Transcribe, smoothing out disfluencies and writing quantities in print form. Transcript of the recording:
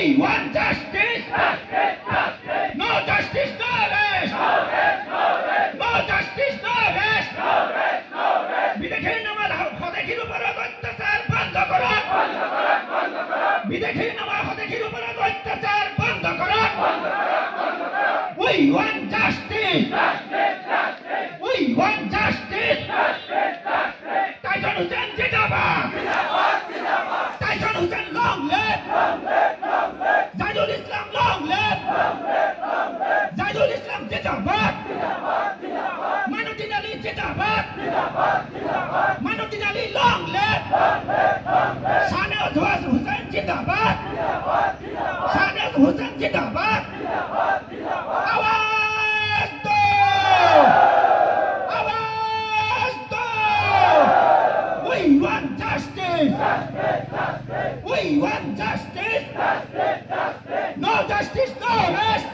We want justice. No justice, no rest. No justice, no rest. বিদেশির নামার হদেখির উপর অত্যাচার বন্ধ করো। বিদেশির নামার হদেখির উপর অত্যাচার বন্ধ করো। We want justice. We want justice. Tyson Hussein জিন্দাবাদ। Tyson Hussein long live. Zaidul Islam long live. Zaidul Islam জিন্দাবাদ। Manuddin Ali জিন্দাবাদ। Manuddin Ali long live. Shahnaz Hussain জিন্দাবাদ। Shahnaz Hussain জিন্দাবাদ। आवाज दो। आवाज दो। We want justice. We want justice. No justice, no rest.